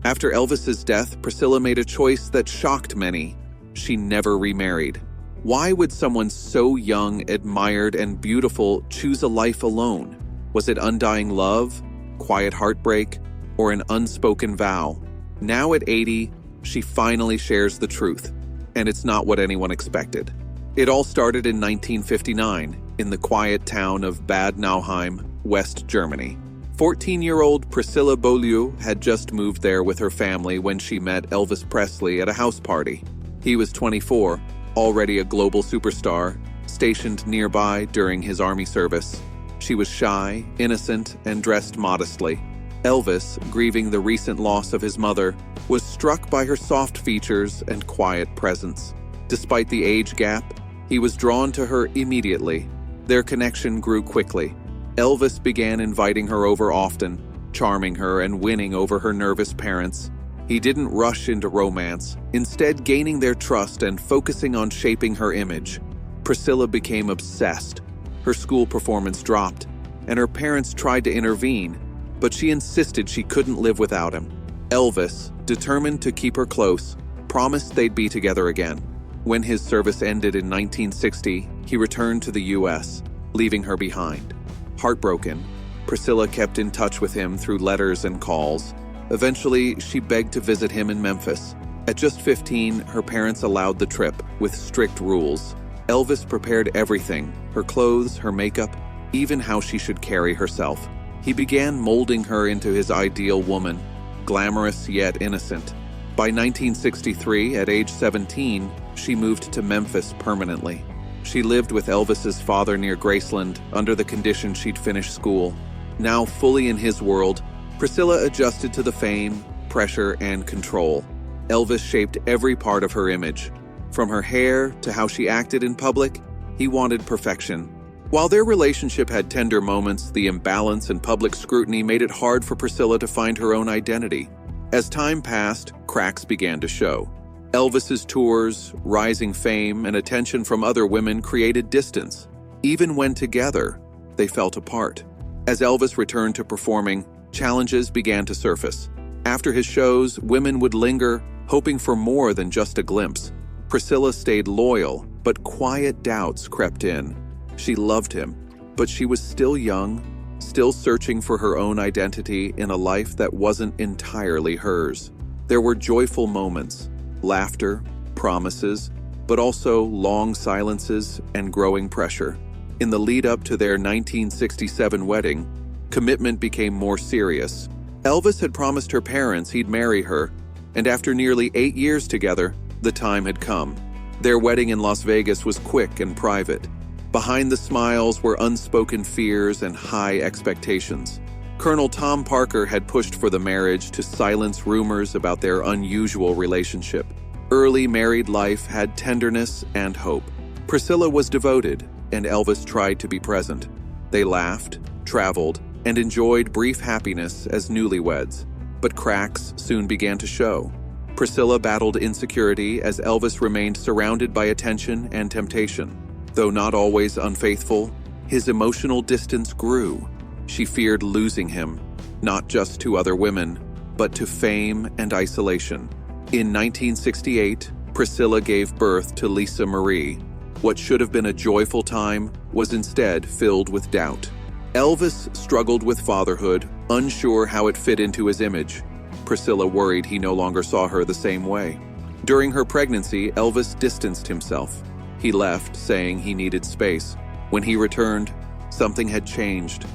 After Elvis's death, Priscilla made a choice that shocked many. She never remarried. Why would someone so young, admired, and beautiful choose a life alone? Was it undying love, quiet heartbreak, or an unspoken vow? Now at 80, she finally shares the truth, and it's not what anyone expected. It all started in 1959 in the quiet town of Bad Nauheim, West Germany. 14-year-old Priscilla Beaulieu had just moved there with her family when she met Elvis Presley at a house party. He was 24, already a global superstar, stationed nearby during his army service. She was shy, innocent, and dressed modestly. Elvis, grieving the recent loss of his mother, was struck by her soft features and quiet presence. Despite the age gap, he was drawn to her immediately. Their connection grew quickly. Elvis began inviting her over often, charming her and winning over her nervous parents. He didn't rush into romance, instead gaining their trust and focusing on shaping her image. Priscilla became obsessed. Her school performance dropped, and her parents tried to intervene, but she insisted she couldn't live without him. Elvis, determined to keep her close, promised they'd be together again. When his service ended in 1960, he returned to the U.S., leaving her behind. Heartbroken, Priscilla kept in touch with him through letters and calls. Eventually, she begged to visit him in Memphis. At just 15, her parents allowed the trip, with strict rules. Elvis prepared everything, her clothes, her makeup, even how she should carry herself. He began molding her into his ideal woman, glamorous yet innocent. By 1963, at age 17, she moved to Memphis permanently. She lived with Elvis's father near Graceland under the condition she'd finish school. Now fully in his world, Priscilla adjusted to the fame, pressure, and control. Elvis shaped every part of her image. From her hair to how she acted in public, he wanted perfection. While their relationship had tender moments, the imbalance and public scrutiny made it hard for Priscilla to find her own identity. As time passed, cracks began to show. Elvis's tours, rising fame, and attention from other women created distance. Even when together, they felt apart. As Elvis returned to performing, challenges began to surface. After his shows, women would linger, hoping for more than just a glimpse. Priscilla stayed loyal, but quiet doubts crept in. She loved him, but she was still young, still searching for her own identity in a life that wasn't entirely hers. There were joyful moments, laughter, promises, but also long silences and growing pressure. In the lead-up to their 1967 wedding, commitment became more serious. Elvis had promised her parents he'd marry her, and after nearly 8 years together, the time had come. Their wedding in Las Vegas was quick and private. Behind the smiles were unspoken fears and high expectations. Colonel Tom Parker had pushed for the marriage to silence rumors about their unusual relationship. Early married life had tenderness and hope. Priscilla was devoted, and Elvis tried to be present. They laughed, traveled, and enjoyed brief happiness as newlyweds. But cracks soon began to show. Priscilla battled insecurity as Elvis remained surrounded by attention and temptation. Though not always unfaithful, his emotional distance grew. She feared losing him, not just to other women, but to fame and isolation. In 1968, Priscilla gave birth to Lisa Marie. What should have been a joyful time was instead filled with doubt. Elvis struggled with fatherhood, unsure how it fit into his image. Priscilla worried he no longer saw her the same way. During her pregnancy, Elvis distanced himself. He left, saying he needed space. When he returned, something had changed.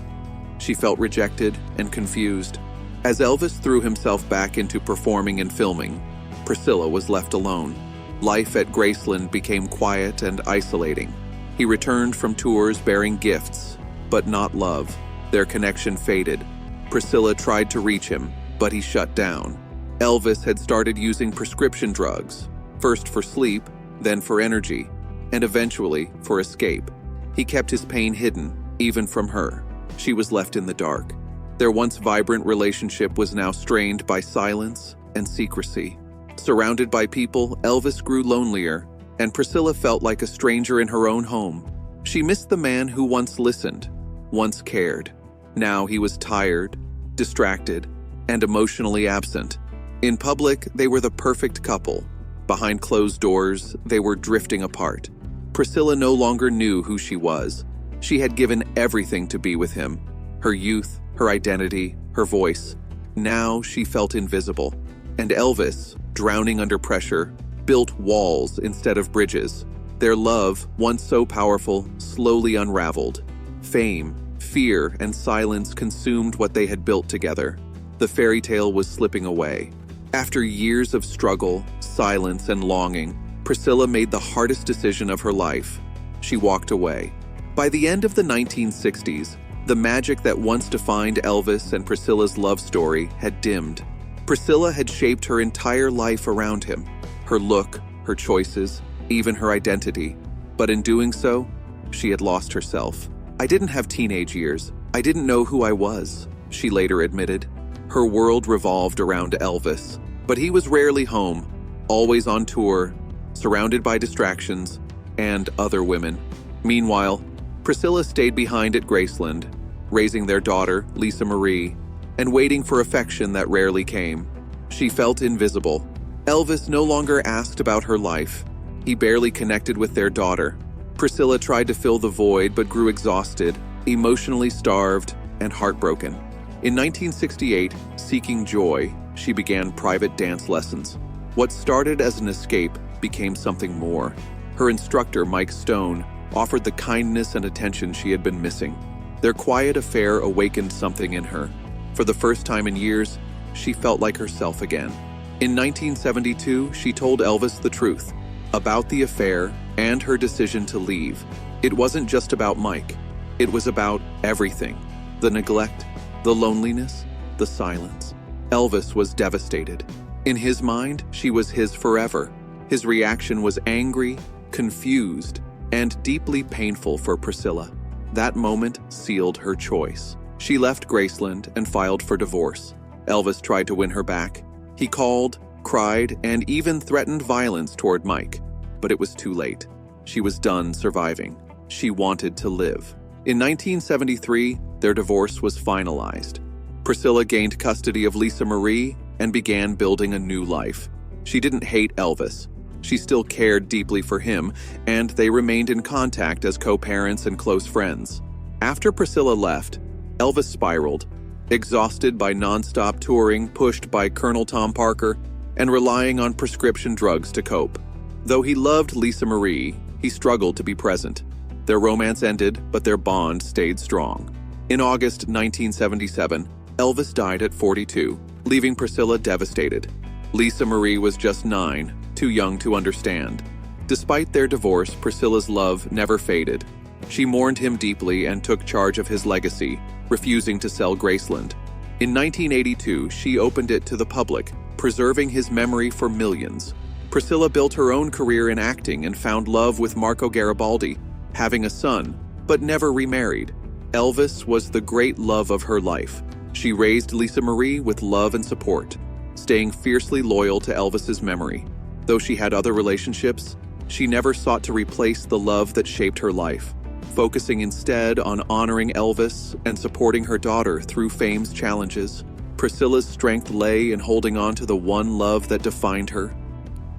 She felt rejected and confused. As Elvis threw himself back into performing and filming, Priscilla was left alone. Life at Graceland became quiet and isolating. He returned from tours bearing gifts, but not love. Their connection faded. Priscilla tried to reach him, but he shut down. Elvis had started using prescription drugs, first for sleep, then for energy, and eventually for escape. He kept his pain hidden, even from her. She was left in the dark. Their once vibrant relationship was now strained by silence and secrecy. Surrounded by people, Elvis grew lonelier, and Priscilla felt like a stranger in her own home. She missed the man who once listened, once cared. Now he was tired, distracted, and emotionally absent. In public, they were the perfect couple. Behind closed doors, they were drifting apart. Priscilla no longer knew who she was. She had given everything to be with him. Her youth, her identity, her voice. Now she felt invisible. And Elvis, drowning under pressure, built walls instead of bridges. Their love, once so powerful, slowly unraveled. Fame, fear, and silence consumed what they had built together. The fairy tale was slipping away. After years of struggle, silence, and longing, Priscilla made the hardest decision of her life. She walked away. By the end of the 1960s, the magic that once defined Elvis and Priscilla's love story had dimmed. Priscilla had shaped her entire life around him. Her look, her choices, even her identity. But in doing so, she had lost herself. "I didn't have teenage years. I didn't know who I was," she later admitted. Her world revolved around Elvis, but he was rarely home, always on tour, surrounded by distractions and other women. Meanwhile, Priscilla stayed behind at Graceland, raising their daughter, Lisa Marie, and waiting for affection that rarely came. She felt invisible. Elvis no longer asked about her life. He barely connected with their daughter. Priscilla tried to fill the void but grew exhausted, emotionally starved, and heartbroken. In 1968, seeking joy, she began private dance lessons. What started as an escape became something more. Her instructor, Mike Stone, offered the kindness and attention she had been missing. Their quiet affair awakened something in her. For the first time in years, she felt like herself again. In 1972, she told Elvis the truth about the affair and her decision to leave. It wasn't just about Mike. It was about everything. The neglect, the loneliness, the silence. Elvis was devastated. In his mind, she was his forever. His reaction was angry, confused, and deeply painful for Priscilla. That moment sealed her choice. She left Graceland and filed for divorce. Elvis tried to win her back. He called, cried, and even threatened violence toward Mike. But it was too late. She was done surviving. She wanted to live. In 1973, their divorce was finalized. Priscilla gained custody of Lisa Marie and began building a new life. She didn't hate Elvis. She still cared deeply for him, and they remained in contact as co-parents and close friends. After Priscilla left, Elvis spiraled, exhausted by nonstop touring, pushed by Colonel Tom Parker, and relying on prescription drugs to cope. Though he loved Lisa Marie, he struggled to be present. Their romance ended, but their bond stayed strong. In August 1977, Elvis died at 42, leaving Priscilla devastated. Lisa Marie was just 9, too young to understand. Despite their divorce, Priscilla's love never faded. She mourned him deeply and took charge of his legacy, refusing to sell Graceland. In 1982, she opened it to the public, preserving his memory for millions. Priscilla built her own career in acting and found love with Marco Garibaldi, having a son, but never remarried. Elvis was the great love of her life. She raised Lisa Marie with love and support, staying fiercely loyal to Elvis's memory. Though she had other relationships, she never sought to replace the love that shaped her life, focusing instead on honoring Elvis and supporting her daughter through fame's challenges. Priscilla's strength lay in holding on to the one love that defined her.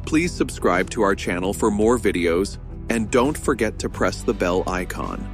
Please subscribe to our channel for more videos, and don't forget to press the bell icon.